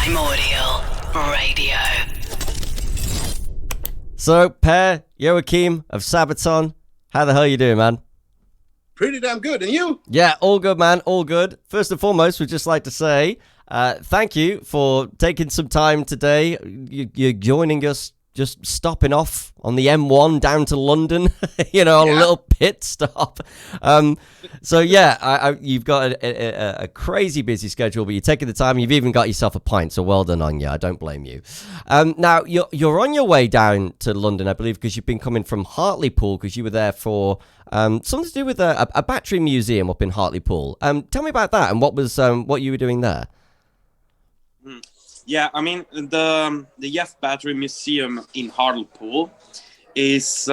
Primordial Radio. So, Per, Joakim of SABATON, how the hell you doing, man? Pretty damn good, and you? Yeah, all good, man, all good. First and foremost, we'd just like to say thank you for taking some time today. You're joining us, just stopping off on the M1 down to London, on a little pit stop. You've got a crazy busy schedule, but you're taking the time. You've even got yourself a pint, so well done on you. I don't blame you. Now, you're on your way down to London, I believe, because you've been coming from Hartlepool, because you were there for something to do with a battery museum up in Hartlepool. Tell me about that and what you were doing there. Yeah, I mean, the Jeff Battery Museum in Hartlepool is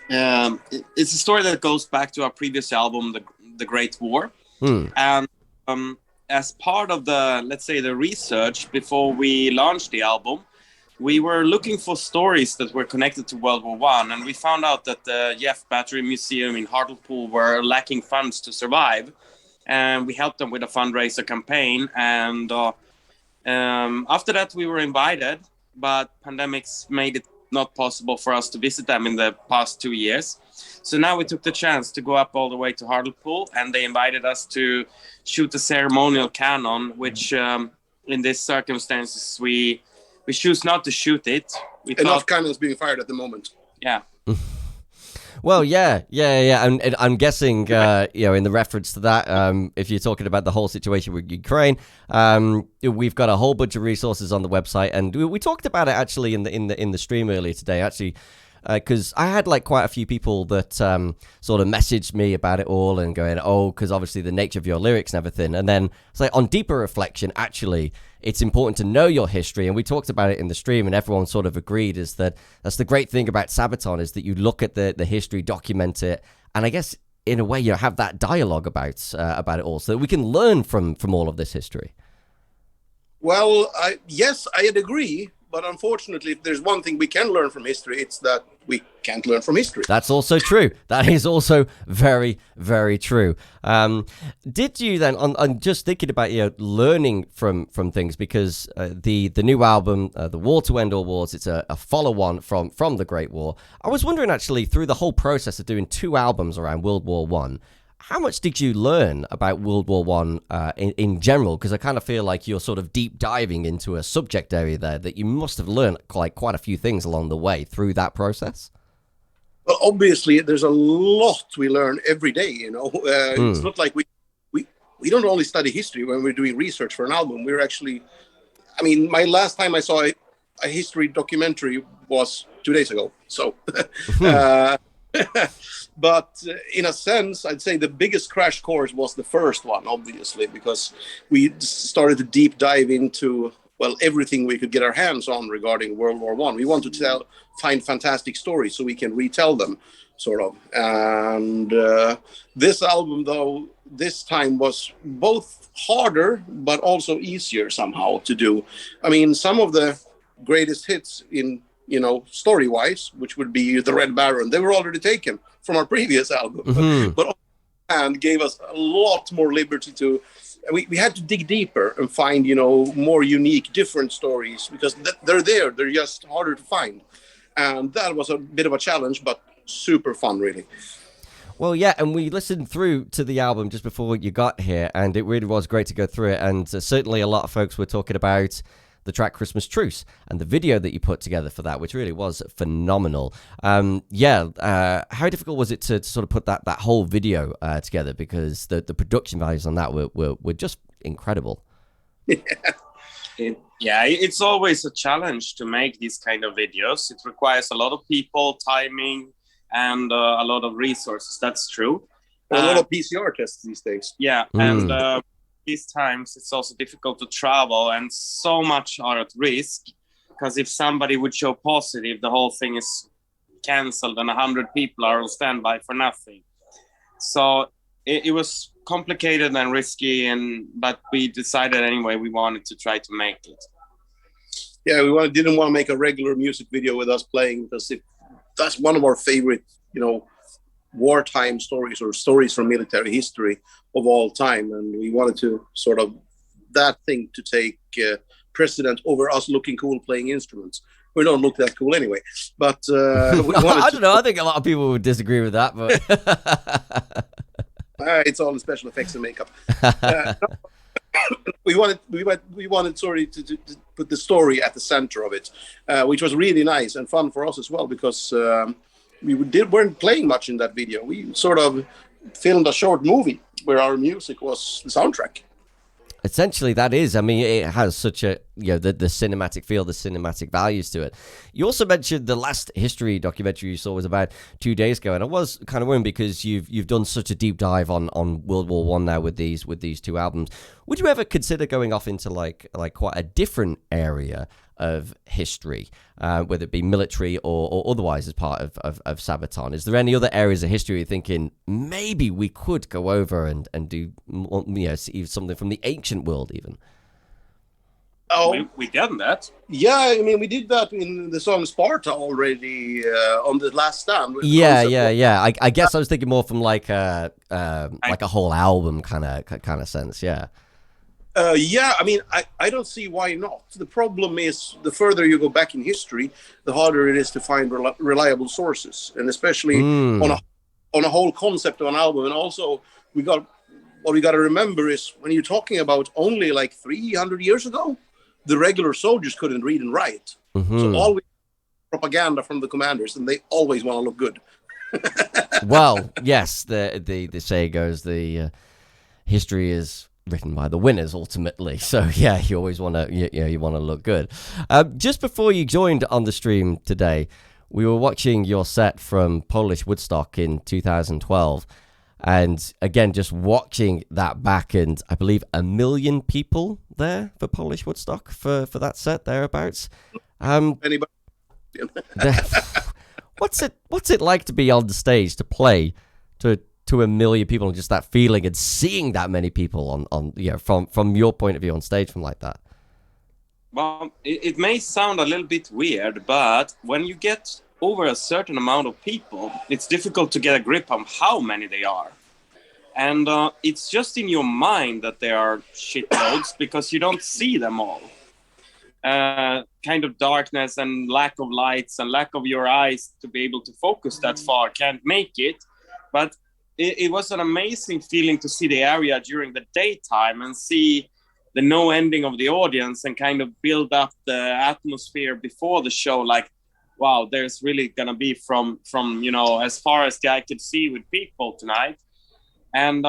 it's a story that goes back to our previous album, The Great War. And as part of the research before we launched the album, we were looking for stories that were connected to World War I, and we found out that the Jeff Battery Museum in Hartlepool were lacking funds to survive, and we helped them with a fundraiser campaign. And after that, we were invited, but pandemics made it not possible for us to visit them in the past 2 years. So now we took the chance to go up all the way to Hartlepool, and they invited us to shoot a ceremonial cannon, which in these circumstances, we choose not to shoot it. Enough cannons being fired at the moment. Yeah. Well, yeah. And I'm guessing, in the reference to that, if you're talking about the whole situation with Ukraine, we've got a whole bunch of resources on the website, and we talked about it actually in the stream earlier today, actually. Because I had quite a few people that sort of messaged me about it all and going, because obviously the nature of your lyrics and everything. And then it's on deeper reflection, actually, it's important to know your history. And we talked about it in the stream, and everyone sort of agreed that's the great thing about SABATON, is that you look at the history, document it, and I guess in a way you have that dialogue about it all, so that we can learn from all of this history. Well, yes, I'd agree. But unfortunately, if there's one thing we can learn from history, it's that we can't learn from history. That's also true. That is also very, very true. Did you then, on just thinking about learning from things, because the new album, The War to End All Wars, it's a follow-on from The Great War. I was wondering, actually, through the whole process of doing 2 albums around World War I, how much did you learn about World War I in general? Because I kind of feel like you're sort of deep diving into a subject area there that you must have learned quite a few things along the way through that process. Well, obviously, there's a lot we learn every day. It's not like we don't only study history when we're doing research for an album. We're actually, my last time I saw a history documentary was 2 days ago. So. But in a sense, I'd say the biggest crash course was the first one, obviously, because we started to deep dive into, everything we could get our hands on regarding World War I. We want to find fantastic stories so we can retell them, sort of. And this album, though, this time was both harder but also easier somehow to do. Some of the greatest hits in story-wise, which would be The Red Baron, they were already taken from our previous album, but and gave us a lot more liberty to. We had to dig deeper and find more unique, different stories, because they're there. They're just harder to find, and that was a bit of a challenge, but super fun, really. Well, yeah, and we listened through to the album just before you got here, and it really was great to go through it. And certainly a lot of folks were talking about the track Christmas Truce and the video that you put together for that, which really was phenomenal. How difficult was it to sort of put that whole video together? Because the production values on that were just incredible. Yeah, it's always a challenge to make these kind of videos. It requires a lot of people, timing, and a lot of resources. That's true. A lot of PCR tests these days. Yeah, and these times it's also difficult to travel, and so much are at risk, because if somebody would show positive, the whole thing is cancelled and 100 people are on standby for nothing. So it was complicated and risky, but we decided anyway we wanted to try to make it. Yeah, didn't want to make a regular music video with us playing, because that's one of our favorite wartime stories, or stories from military history of all time, and we wanted to sort of that thing to take precedent over us looking cool playing instruments. We don't look that cool anyway. But I don't know. I think a lot of people would disagree with that, but it's all the special effects and makeup. We wanted sorry to put the story at the center of it, which was really nice and fun for us as well, because we weren't playing much in that video. We sort of filmed a short movie where our music was the soundtrack. Essentially, that is. I mean, it has such a, the cinematic feel, the cinematic values to it. You also mentioned the last history documentary you saw was about 2 days ago, and I was kind of wondering, because you've done such a deep dive on World War One now with these two albums. Would you ever consider going off into like quite a different area of history, whether it be military or otherwise, as part of Sabaton? Is there any other areas of history you're thinking maybe we could go over and do, see something from the ancient world even? Oh, we done that. Yeah, I mean, we did that in the song Sparta already on the last stand. Yeah. I guess I was thinking more from like a whole album kind of sense. Yeah. Yeah, I mean, I don't see why not. The problem is, the further you go back in history, the harder it is to find reliable sources, and especially on a whole concept of an album. And also, what we got to remember is, when you're talking about only like 300 years ago, the regular soldiers couldn't read and write. Mm-hmm. So always propaganda from the commanders, and they always want to look good. Well, yes, the saying goes, the history is written by the winners ultimately. So yeah, you always want to you want to look good. Just before you joined on the stream today, we were watching your set from Polish Woodstock in 2012, and again, just watching that back, and I believe 1 million people there for Polish Woodstock for that set thereabouts. Anybody? What's it like to be on the stage, to play to 1 million people, and just that feeling and seeing that many people on from your point of view on stage from like that? Well, it may sound a little bit weird, but when you get over a certain amount of people, it's difficult to get a grip on how many they are. And it's just in your mind that there are shitloads, because you don't see them all. Kind of darkness and lack of lights and lack of your eyes to be able to focus that far can't make it. But it was an amazing feeling to see the area during the daytime and see the no ending of the audience, and kind of build up the atmosphere before the show. Like, wow, there's really gonna be from as far as the eye could see with people tonight. And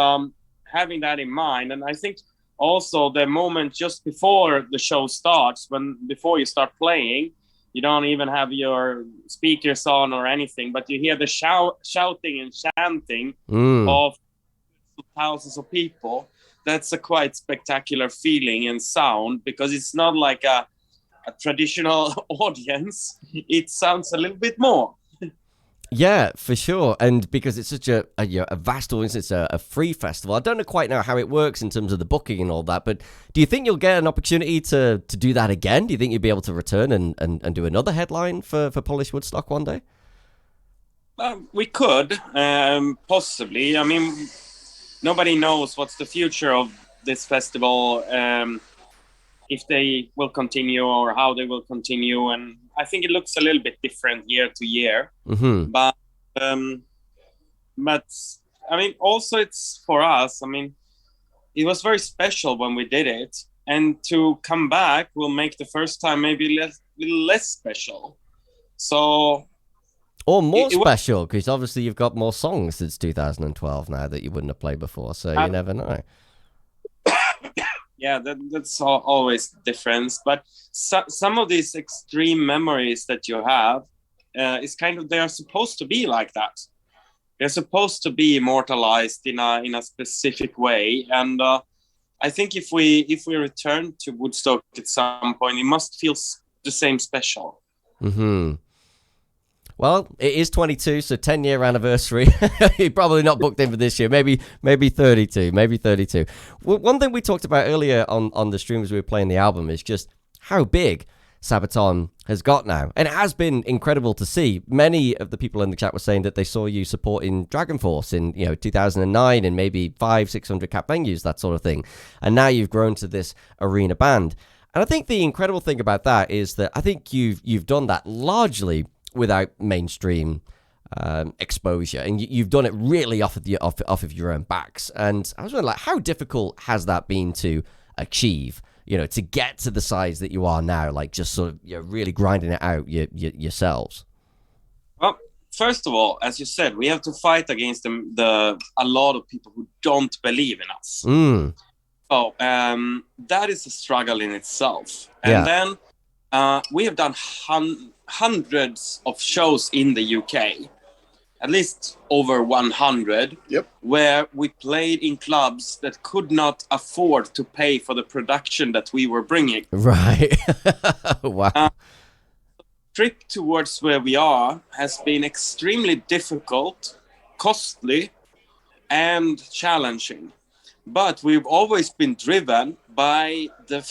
having that in mind, and I think also the moment just before the show starts, before you start playing, you don't even have your speakers on or anything, but you hear the shouting and chanting of thousands of people. That's a quite spectacular feeling and sound, because it's not like a traditional audience. It sounds a little bit more. Yeah, for sure. And because it's such a vast audience, it's a free festival. I don't quite know how it works in terms of the booking and all that, but do you think you'll get an opportunity to do that again? Do you think you'll be able to return and do another headline for Polish Woodstock one day? We could, possibly. I mean, nobody knows what's the future of this festival, if they will continue or how they will continue. And I think it looks a little bit different year to year. Mm-hmm. But I mean, also it's for us. I mean, it was very special when we did it, and to come back will make the first time maybe less special. So, or more special, because obviously you've got more songs since 2012 now that you wouldn't have played before. So you never know. Yeah, that's always the difference. But some of these extreme memories that you have is kind of, they are supposed to be like that. They're supposed to be immortalized in a specific way. And I think if we return to Woodstock at some point, it must feel the same special. Mm-hmm. Well, it is 22, so 10-year anniversary. You're probably not booked in for this year. Maybe 32. Well, one thing we talked about earlier on the stream as we were playing the album is just how big Sabaton has got now. And it has been incredible to see. Many of the people in the chat were saying that they saw you supporting Dragon Force in 2009 and maybe 500-600 cap venues, that sort of thing. And now you've grown to this arena band. And I think the incredible thing about that is that I think you've done that largely without mainstream exposure, and you've done it really off of your own backs. And I was wondering, like, how difficult has that been to achieve? To get to the size that you are now, like just sort of really grinding it out yourselves. Well, first of all, as you said, we have to fight against a lot of people who don't believe in us. So that is a struggle in itself. And then we have done hundreds of shows in the UK, at least over 100, where we played in clubs that could not afford to pay for the production that we were bringing. Right. Wow. Trip towards where we are has been extremely difficult, costly, and challenging. But we've always been driven by the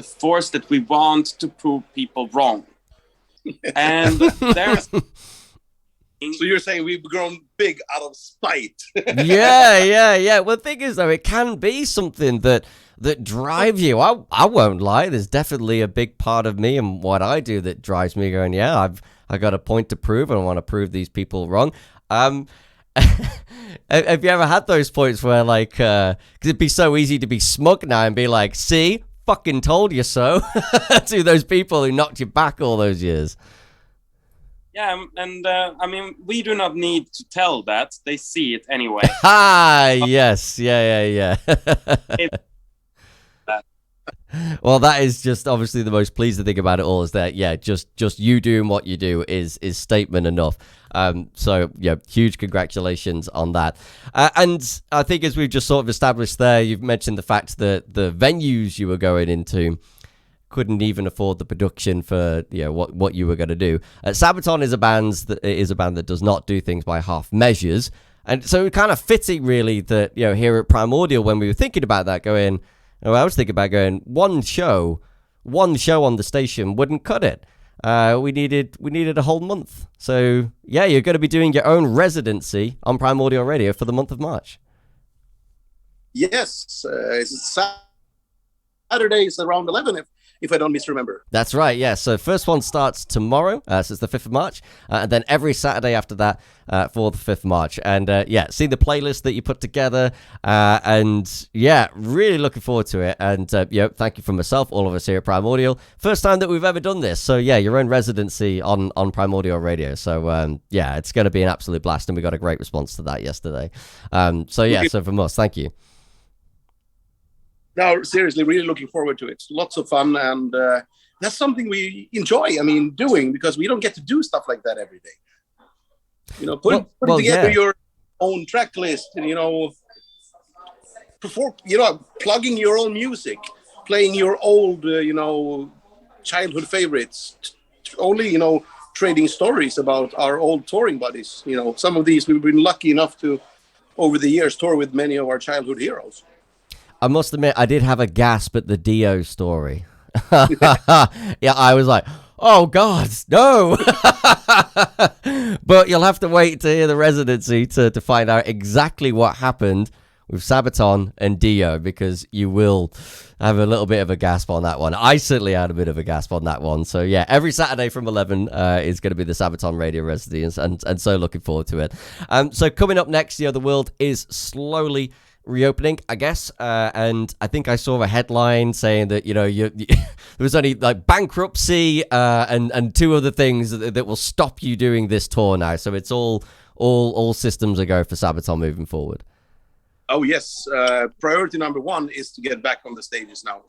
force that we want to prove people wrong. And there's... So you're saying we've grown big out of spite? Yeah. Well, the thing is, though, it can be something that drives you. I won't lie. There's definitely a big part of me and what I do that drives me going, I got a point to prove, and I want to prove these people wrong. Have you ever had those points where, like, because it'd be so easy to be smug now and be like, see, fucking told you so, to those people who knocked you back all those years? Yeah, and I mean, we do not need to tell that. They see it anyway. Yes. Yeah. Well, that is just obviously the most pleasing thing about it all, is that, just you doing what you do is statement enough. So, huge congratulations on that. And I think, as we've just sort of established there, you've mentioned the fact that the venues you were going into couldn't even afford the production for what you were going to do. SABATON is a band that does not do things by half measures, and so it kind of fitting really that here at Primordial, when we were thinking about that, I was thinking about going one show on the station wouldn't cut it. We needed a whole month. So you're going to be doing your own residency on Primordial Radio for the month of March. Yes, it's Saturdays around 11. If I don't misremember. That's right, yeah. So first one starts tomorrow, so it's the 5th of March, and then every Saturday after that for the 5th of March. And see the playlist that you put together, and really looking forward to it. And thank you from myself, all of us here at Primordial. First time that we've ever done this, so your own residency on Primordial Radio. So it's going to be an absolute blast, and we got a great response to that yesterday. So from us, thank you. No, seriously, really looking forward to it. Lots of fun, and that's something we enjoy. Doing, because we don't get to do stuff like that every day. Putting together your own track list, and plugging your own music, playing your old, childhood favorites. Only, trading stories about our old touring buddies. Some of these we've been lucky enough to, over the years, tour with many of our childhood heroes. I must admit, I did have a gasp at the Dio story. I was like, oh, God, no. But you'll have to wait to hear the residency to find out exactly what happened with SABATON and Dio, because you will have a little bit of a gasp on that one. I certainly had a bit of a gasp on that one. So, every Saturday from 11 is going to be the SABATON Radio Residency, and so looking forward to it. So coming up next, the world is slowly reopening, I guess, and I think I saw a headline saying that there was only like bankruptcy and two other things that will stop you doing this tour now. So it's all systems are go for SABATON moving forward. Oh yes, priority number one is to get back on the stages now.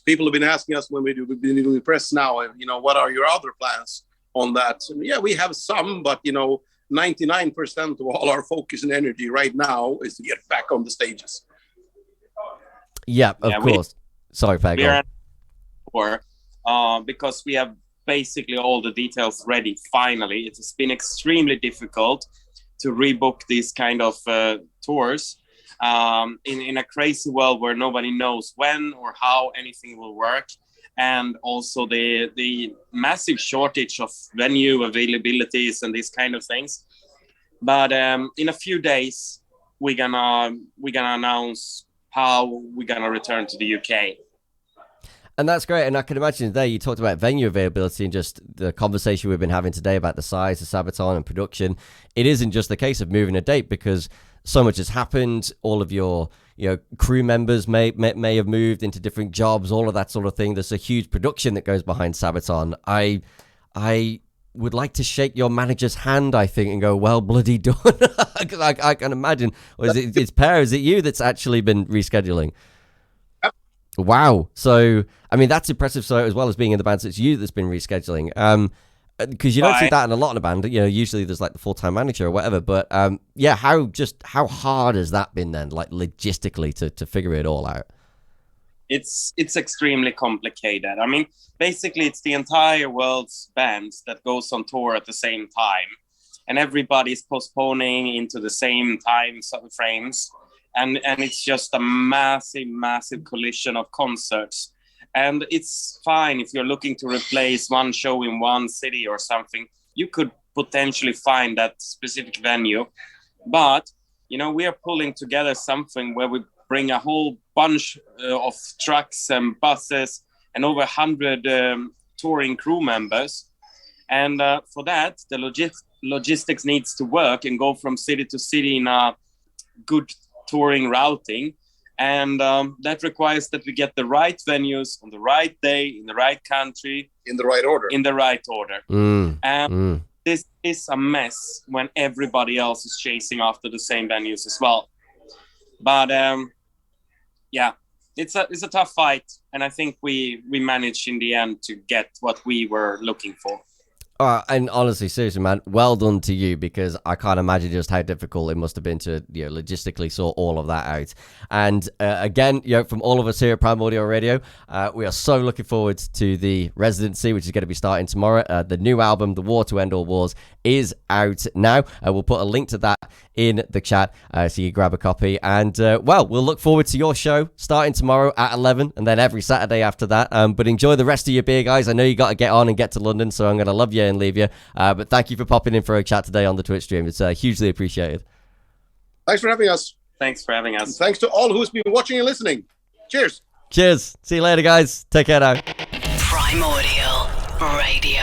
People have been asking us when we've been doing press now, what are your other plans on that? And we have some, but 99% of all our focus and energy right now is to get back on the stages. Yeah, of course. Sorry, Peg. We are because we have basically all the details ready. Finally, it's been extremely difficult to rebook these kind of tours in a crazy world where nobody knows when or how anything will work. And also the massive shortage of venue availabilities and these kind of things. But in a few days, we're gonna announce how we're gonna return to the UK. And that's great. And I can imagine there you talked about venue availability and just the conversation we've been having today about the size of Sabaton and production. It isn't just the case of moving a date because so much has happened. All of your crew members may have moved into different jobs, all of that sort of thing. There's a huge production that goes behind Sabaton. I would like to shake your manager's hand, I think, and go, well, bloody done. Because I can imagine. Or it's Per, is it you that's actually been rescheduling? Wow. So, I mean, that's impressive. So, as well as being in the band, so it's you that's been rescheduling. Because you don't see that in a lot of the band. Usually there's like the full-time manager or whatever. But yeah, how hard has that been then, like logistically, to figure it all out? It's extremely complicated. I mean, basically, it's the entire world's bands that goes on tour at the same time, and everybody's postponing into the same time frames. And it's just a massive collision of concerts. And it's fine if you're looking to replace one show in one city or something. You could potentially find that specific venue. But, we are pulling together something where we bring a whole bunch of trucks and buses and over 100 touring crew members. And for that, the logistics needs to work and go from city to city in a good touring routing, and that requires that we get the right venues on the right day in the right country in the right order. This is a mess when everybody else is chasing after the same venues as well. But yeah, it's a tough fight, and I think we managed in the end to get what we were looking for. And honestly, seriously, man, well done to you, because I can't imagine just how difficult it must have been to logistically sort all of that out. And again, from all of us here at Primordial Radio, we are so looking forward to the Residency, which is going to be starting tomorrow. The new album, The War to End All Wars, is out now. We'll put a link to that in the chat so you grab a copy. And we'll look forward to your show starting tomorrow at 11 and then every Saturday after that. But enjoy the rest of your beer, guys. I know you got to get on and get to London, so I'm going to love you and leave you. But thank you for popping in for a chat today on the Twitch stream. It's hugely appreciated. Thanks for having us. Thanks for having us. And thanks to all who's been watching and listening. Cheers. Cheers. See you later, guys. Take care now. Primordial Radio.